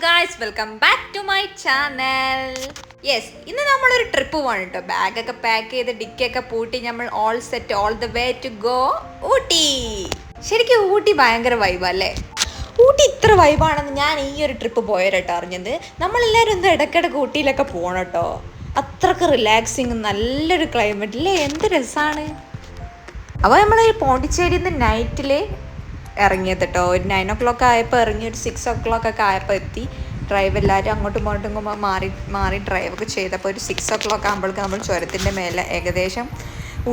Guys, welcome back to my channel. Yes, ഇന്ന് നമ്മളൊരു trip പോകണം കേട്ടോ. ബാഗൊക്കെ പാക്ക് ചെയ്ത് ഡിക്കൊക്കെ പൂട്ടി നമ്മൾ all set, all the way to go Ooty. ശരിക്കും ഊട്ടി ഭയങ്കര വൈബല്ലേ. ഊട്ടി ഇത്ര വൈബാണെന്ന് ഞാൻ ഈ ഒരു ട്രിപ്പ് പോയരട്ടോ അറിഞ്ഞത്. നമ്മളെല്ലാവരും ഒന്ന് ഇടയ്ക്കിടയ്ക്ക് ഊട്ടിയിലൊക്കെ പോകണം കേട്ടോ. അത്രക്ക് റിലാക്സിങ്, നല്ലൊരു ക്ലൈമറ്റ് അല്ലേ, എന്ത് രസമാണ്. അപ്പോൾ നമ്മൾ ഈ പോണ്ടിച്ചേരിയിൽ നിന്ന് നൈറ്റിൽ ഇറങ്ങിയത് കേട്ടോ. ഒരു 9 o'clock ആയപ്പോൾ ഇറങ്ങി, ഒരു 6 o'clock ഒക്കെ ആയപ്പോൾ എത്തി. ഡ്രൈവ് എല്ലാവരും അങ്ങോട്ടും ഇങ്ങോട്ടും മാറി ഡ്രൈവൊക്കെ ചെയ്തപ്പോൾ ഒരു 6 o'clock ആകുമ്പോഴേക്കും നമ്മൾ ചുരത്തിൻ്റെ മേലെ ഏകദേശം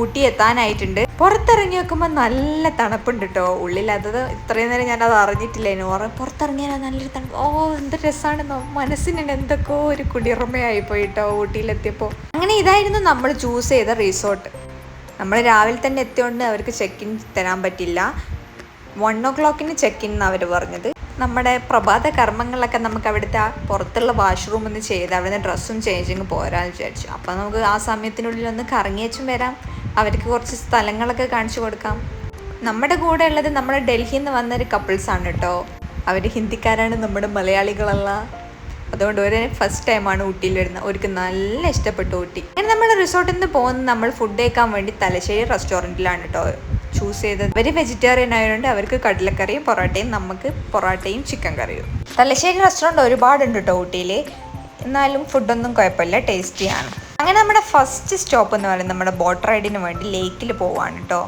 ഊട്ടി എത്താനായിട്ടുണ്ട്. പുറത്തിറങ്ങി നോക്കുമ്പോൾ നല്ല തണുപ്പുണ്ട് കേട്ടോ. ഉള്ളിലത് ഇത്രയും നേരം ഞാനത് അറിഞ്ഞിട്ടില്ലേനു. പുറത്തിറങ്ങിയാൽ നല്ലൊരു തണുപ്പ്. എന്ത് രസമാണ്, മനസ്സിന് എന്തൊക്കെയോ ഒരു കുളിർമയായി പോയി കേട്ടോ ഊട്ടിയിലെത്തിയപ്പോൾ. അങ്ങനെ ഇതായിരുന്നു നമ്മൾ ചൂസ് ചെയ്ത റിസോർട്ട്. നമ്മൾ രാവിലെ തന്നെ എത്തിയോണ്ട് അവർക്ക് ചെക്ക് ഇൻ തരാൻ പറ്റില്ല. 1 o'clock ചെക്ക് ഇൻ അവർ പറഞ്ഞത്. നമ്മുടെ പ്രഭാത കർമ്മങ്ങളൊക്കെ നമുക്ക് അവിടുത്തെ പുറത്തുള്ള വാഷ്റൂം ഒന്ന് ചെയ്ത് അവിടുന്ന് ഡ്രസ്സും ചേഞ്ചിങ് പോരാന്ന് വിചാരിച്ചു. അപ്പോൾ നമുക്ക് ആ സമയത്തിനുള്ളിൽ ഒന്ന് കറങ്ങിയേച്ചും വരാം, അവർക്ക് കുറച്ച് സ്ഥലങ്ങളൊക്കെ കാണിച്ചു കൊടുക്കാം. നമ്മുടെ കൂടെ ഉള്ളത് നമ്മുടെ ഡൽഹിയിൽ നിന്ന് വന്നൊരു കപ്പിൾസാണ് കേട്ടോ. അവർ ഹിന്ദിക്കാരാണ്, നമ്മുടെ മലയാളികളല്ല. അതുകൊണ്ട് ഒരു ഫസ്റ്റ് ടൈമാണ് ഊട്ടിയിൽ വരുന്നത്. അവർക്ക് നല്ല ഇഷ്ടപ്പെട്ടു ഊട്ടി. അങ്ങനെ നമ്മൾ റിസോർട്ടിൽ നിന്ന് പോകുന്നത് നമ്മൾ ഫുഡ് കഴിക്കാൻ വേണ്ടി തലശ്ശേരി റെസ്റ്റോറൻറ്റിലാണ് കേട്ടോ ചൂസ് ചെയ്തത്. ഇവർ വെജിറ്റേറിയൻ ആയതുകൊണ്ട് അവർക്ക് കടലക്കറിയും പൊറോട്ടയും, നമുക്ക് പൊറോട്ടയും ചിക്കൻ കറിയും. തലശ്ശേരി റെസ്റ്റോറൻറ്റ് ഒരുപാടുണ്ട് കേട്ടോ ഊട്ടിയിൽ, എന്നാലും ഫുഡൊന്നും കുഴപ്പമില്ല, ടേസ്റ്റിയാണ്. അങ്ങനെ നമ്മുടെ ഫസ്റ്റ് സ്റ്റോപ്പ് എന്ന് പറയുന്നത് നമ്മുടെ ബോട്ട് റൈഡിന് വേണ്ടി ലേക്കിൽ പോവാണ് കേട്ടോ.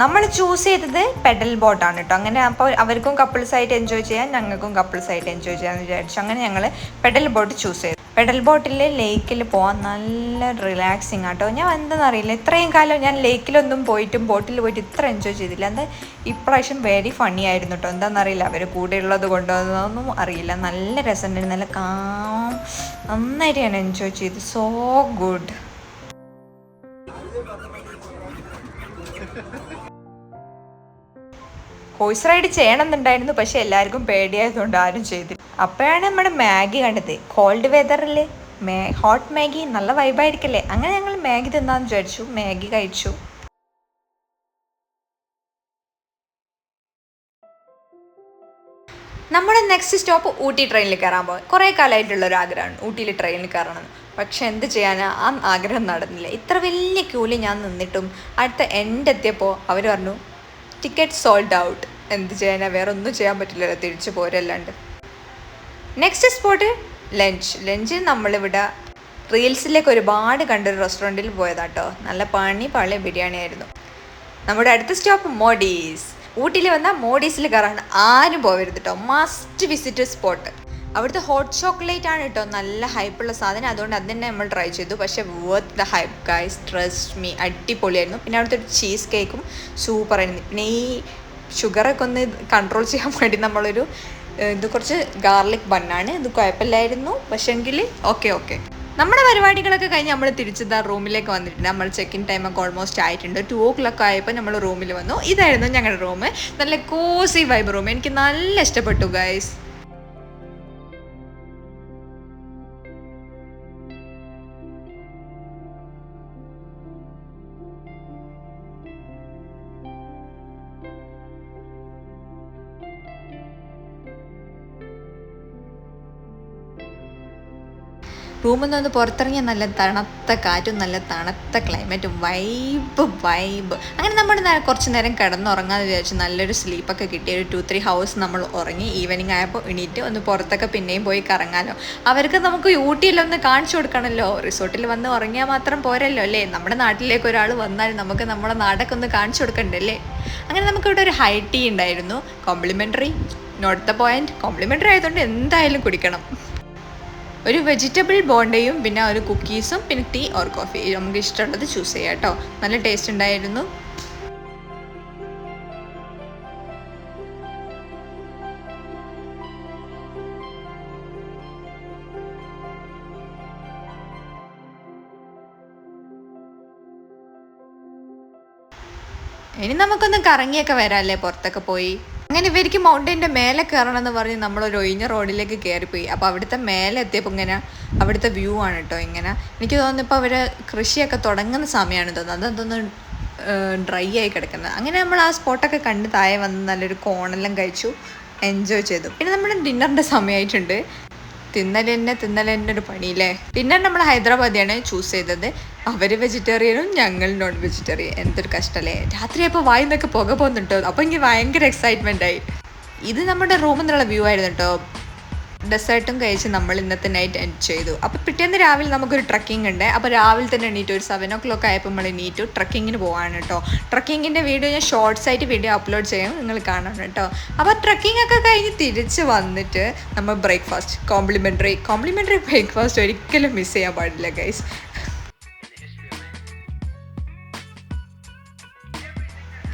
നമ്മൾ ചൂസ് ചെയ്തത് പെഡൽ ബോട്ടാണ് കേട്ടോ. അങ്ങനെ അപ്പോൾ അവർക്കും കപ്പിൾസായിട്ട് എൻജോയ് ചെയ്യാൻ, ഞങ്ങൾക്കും കപ്പിൾസായിട്ട് എൻജോയ് ചെയ്യാമെന്ന് വിചാരിച്ചു. അങ്ങനെ ഞങ്ങൾ പെഡൽ ബോട്ട് ചൂസ് ചെയ്തു. പെഡൽ ബോട്ടിൽ ലേക്കിൽ പോകാൻ നല്ല റിലാക്സിങ് ആട്ടോ. ഞാൻ എന്താണെന്നറിയില്ല, ഇത്രയും കാലം ഞാൻ ലേക്കിലൊന്നും പോയിട്ടും ബോട്ടിൽ പോയിട്ട് ഇത്ര എൻജോയ് ചെയ്തില്ല. എന്താ ഇപ്രാവശ്യം വെരി ഫണ്ണി ആയിരുന്നു കേട്ടോ. എന്താണെന്നറിയില്ല, അവർ കൂടെ ഉള്ളത് കൊണ്ടൊന്നും അറിയില്ല. നല്ല രസമുണ്ടായിരുന്നു, നല്ല നന്നായിട്ട് ഞാൻ എൻജോയ് ചെയ്തു. So good. ഹോഴ്സ് റൈഡ് ചെയ്യണമെന്നുണ്ടായിരുന്നു, പക്ഷെ എല്ലാവർക്കും പേടിയായതുകൊണ്ട് ആരും ചെയ്തില്ല. അപ്പോഴാണ് നമ്മുടെ മാഗി കണ്ടത്. കോൾഡ് വെതറിൽ ഹോട്ട് മാഗി നല്ല വൈബായിരിക്കല്ലേ. അങ്ങനെ ഞങ്ങൾ മാഗി തിന്നാന്ന് വിചാരിച്ചു, മാഗി കഴിച്ചു. നമ്മുടെ നെക്സ്റ്റ് സ്റ്റോപ്പ് ഊട്ടി ട്രെയിനിൽ കയറാൻ പോകും. കുറേ കാലമായിട്ടുള്ളൊരു ആഗ്രഹമാണ് ഊട്ടിയിൽ ട്രെയിനിൽ കയറണം. പക്ഷെ എന്ത് ചെയ്യാനാ, ആ ആഗ്രഹം നടന്നില്ല. ഇത്ര വലിയ ക്യൂവിൽ ഞാൻ നിന്നിട്ടും അടുത്ത എൻഡ് എത്തിയപ്പോൾ അവർ പറഞ്ഞു ടിക്കറ്റ് സോൾഡ് ഔട്ട്. എന്ത് ചെയ്യാനാ, വേറെ ഒന്നും ചെയ്യാൻ പറ്റില്ലല്ലോ, തിരിച്ചു പോരല്ലാണ്ട്. നെക്സ്റ്റ് സ്പോട്ട് ലഞ്ച് നമ്മളിവിടെ റീൽസിലേക്ക് ഒരുപാട് കണ്ടൊരു റെസ്റ്റോറൻറ്റിൽ പോയതാട്ടോ. നല്ല പാളി ബിരിയാണി ആയിരുന്നു. നമ്മുടെ അടുത്ത സ്റ്റോപ്പ് മോഡീസ്. ഊട്ടിയിൽ വന്നാൽ മോഡീസിൽ കയറാണ് ആരും പോകരുത് കേട്ടോ. Must visit spot. അവിടുത്തെ ഹോട്ട് ചോക്ലേറ്റ് ആണ് കേട്ടോ നല്ല ഹൈപ്പുള്ള സാധനം. അതുകൊണ്ട് അത് തന്നെ നമ്മൾ ട്രൈ ചെയ്തു. പക്ഷേ worth the hype guys, trust me, അടിപൊളിയായിരുന്നു. പിന്നെ അവിടുത്തെ ഒരു ചീസ് കേക്കും സൂപ്പറായിരുന്നു. പിന്നെ ഈ ഷുഗറൊക്കെ ഒന്ന് കൺട്രോൾ ചെയ്യാൻ വേണ്ടി നമ്മളൊരു ഇത് കുറച്ച് ഗാർലിക് ബണ്ണാണ്, ഇത് കുഴപ്പമില്ലായിരുന്നു. പക്ഷേ എങ്കിൽ ഓക്കെ നമ്മുടെ പരിപാടികളൊക്കെ കഴിഞ്ഞ് നമ്മൾ തിരിച്ചതാ റൂമിലേക്ക് വന്നിട്ടുണ്ട്. നമ്മൾ ചെക്ക് ഇൻ ടൈമൊക്കെ ഓൾമോസ്റ്റ് ആയിട്ടുണ്ട്. 2 o'clock ആയപ്പോൾ നമ്മൾ റൂമിൽ വന്നു. ഇതായിരുന്നു ഞങ്ങളുടെ റൂം. നല്ല കോസി വൈബ് റൂം. എനിക്ക് നല്ല ഇഷ്ടപ്പെട്ടു ഗൈസ്. റൂമിൽ നിന്ന് പുറത്തിറങ്ങിയ നല്ല തണുത്ത കാറ്റും നല്ല തണുത്ത ക്ലൈമറ്റും, വൈബ്. അങ്ങനെ നമ്മൾ കുറച്ച് നേരം കിടന്നുറങ്ങാമെന്ന് വിചാരിച്ചു. നല്ലൊരു സ്ലീപ്പൊക്കെ കിട്ടി. ഒരു 2-3 hours നമ്മൾ ഉറങ്ങി. ഈവനിങ് ആയപ്പോൾ എണീറ്റ് ഒന്ന് പുറത്തൊക്കെ പിന്നെയും പോയി കറങ്ങാമല്ലോ. അവർക്ക് നമുക്ക് ഊട്ടിയിലൊന്ന് കാണിച്ചു കൊടുക്കണമല്ലോ. റിസോർട്ടിൽ വന്ന് ഉറങ്ങിയാൽ മാത്രം പോരല്ലോ അല്ലേ. നമ്മുടെ നാട്ടിലേക്ക് ഒരാൾ വന്നാൽ നമുക്ക് നമ്മുടെ നാടൊക്കെ ഒന്ന് കാണിച്ചു കൊടുക്കണ്ടല്ലേ. അങ്ങനെ നമുക്കിവിടെ ഒരു ഹൈ ടീ ഉണ്ടായിരുന്നു, complimentary. Not the point, complimentary ആയതുകൊണ്ട് എന്തായാലും കുടിക്കണം. ഒരു വെജിറ്റബിൾ ബോണ്ടയും പിന്നെ ഒരു കുക്കീസും പിന്നെ ടീ ഓർ കോഫി, നമുക്ക് ഇഷ്ടമുള്ളത് ചൂസ് ചെയ്യാം കേട്ടോ. നല്ല ടേസ്റ്റ് ഉണ്ടായിരുന്നു. ഇനി നമുക്കൊന്ന് കറങ്ങിയൊക്കെ വരാമല്ലേ, പുറത്തൊക്കെ പോയി. അങ്ങനെ ഇവർക്ക് മൗണ്ടൈൻ്റെ മേലെ കയറണം എന്ന് പറഞ്ഞ് നമ്മളൊരു ഒഴിഞ്ഞ റോഡിലേക്ക് കയറിപ്പോയി. അപ്പോൾ അവിടുത്തെ മേലെ എത്തിയപ്പോൾ ഇങ്ങനെ അവിടുത്തെ വ്യൂ ആണ് കേട്ടോ. ഇങ്ങനെ എനിക്ക് തോന്നുന്നു ഇപ്പോൾ അവർ കൃഷിയൊക്കെ തുടങ്ങുന്ന സമയമാണ് തോന്നുന്നത്. അതൊന്ന് ഡ്രൈ ആയി കിടക്കുന്നത്. അങ്ങനെ നമ്മൾ ആ സ്പോട്ടൊക്കെ കണ്ട് താഴെ വന്ന് നല്ലൊരു കോണെല്ലാം കഴിച്ചു. എൻജോയ് ചെയ്തു. പിന്നെ നമ്മുടെ ഡിന്നറിൻ്റെ സമയമായിട്ടുണ്ട്. തിന്നൽ തന്നെ ഒരു പണിയില്ലേ. ഡിന്നർ നമ്മൾ ഹൈദരാബാദിയാണ് ചൂസ് ചെയ്തത്. അവർ വെജിറ്റേറിയനും ഞങ്ങൾ നോൺ വെജിറ്റേറിയൻ. എന്തൊരു കഷ്ടമല്ലേ. രാത്രിയപ്പോൾ വായിന്നൊക്കെ പുക പോകുന്നുണ്ടോ. അപ്പോൾ എനിക്ക് ഭയങ്കര എക്സൈറ്റ്മെൻ്റ് ആയി. ഇത് നമ്മുടെ റൂമിൽ നിന്നുള്ള വ്യൂ ആയിരുന്നു കേട്ടോ. ഡെസേർട്ടും കഴിച്ച് നമ്മൾ ഇന്നത്തെ നൈറ്റ് എൻഡ് ചെയ്തു. അപ്പോൾ പിറ്റേന്ന് രാവിലെ നമുക്കൊരു ട്രക്കിംഗ് ഉണ്ട്. അപ്പോൾ രാവിലെ തന്നെ എണീറ്റ് ഒരു 7 o'clock ആയപ്പോൾ നമ്മൾ എണീറ്റു ട്രക്കിങ്ങിന് പോവാണ് കേട്ടോ. ട്രക്കിങ്ങിൻ്റെ വീഡിയോ ഞാൻ ഷോർട്സ് ആയിട്ട് വീഡിയോ അപ്ലോഡ് ചെയ്യാം, നിങ്ങൾ കാണണം കേട്ടോ. അപ്പോൾ ട്രക്കിംഗ് ഒക്കെ കഴിഞ്ഞ് തിരിച്ച് വന്നിട്ട് നമ്മൾ ബ്രേക്ക്ഫാസ്റ്റ് കോംപ്ലിമെൻ്ററി ബ്രേക്ക്ഫാസ്റ്റ് ഒരിക്കലും മിസ് ചെയ്യാൻ പാടില്ല ഗൈസ്.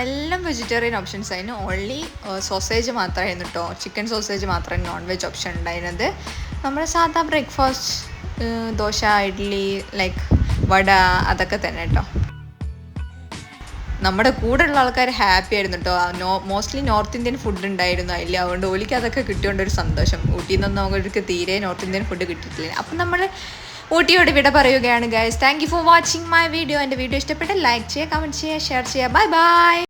എല്ലാം വെജിറ്റേറിയൻ ഓപ്ഷൻസ് ആയിരുന്നു. ഓൺലി സോസേജ് മാത്രമായിരുന്നു കേട്ടോ. ചിക്കൻ സോസേജ് മാത്രമേ നോൺ വെജ് ഓപ്ഷൻ ഉണ്ടായിരുന്നത്. നമ്മുടെ സാധാ ബ്രേക്ക്ഫാസ്റ്റ് ദോശ, ഇഡ്ഡലി, ലൈക്ക് വട, അതൊക്കെ തന്നെ കേട്ടോ. നമ്മുടെ കൂടെയുള്ള ആൾക്കാർ ഹാപ്പി ആയിരുന്നു കേട്ടോ. മോസ്റ്റ്ലി നോർത്ത് ഇന്ത്യൻ ഫുഡ് ഉണ്ടായിരുന്നു അതിൽ. അതുകൊണ്ട് ഓലിക്ക് അതൊക്കെ കിട്ടിയോണ്ടൊരു സന്തോഷം. ഊട്ടിയിൽ നിന്നൊന്നും അവർക്ക് തീരെ നോർത്ത് ഇന്ത്യൻ ഫുഡ് കിട്ടിയിട്ടില്ല. അപ്പം നമ്മൾ ഊട്ടിയോട് വിട പറയുകയാണ് guys. Thank you for watching my video. എൻ്റെ വീഡിയോ ഇഷ്ടപ്പെട്ട ലൈക്ക് ചെയ്യുക, കമൻറ്റ് ചെയ്യുക, ഷെയർ ചെയ്യുക. Bye bye.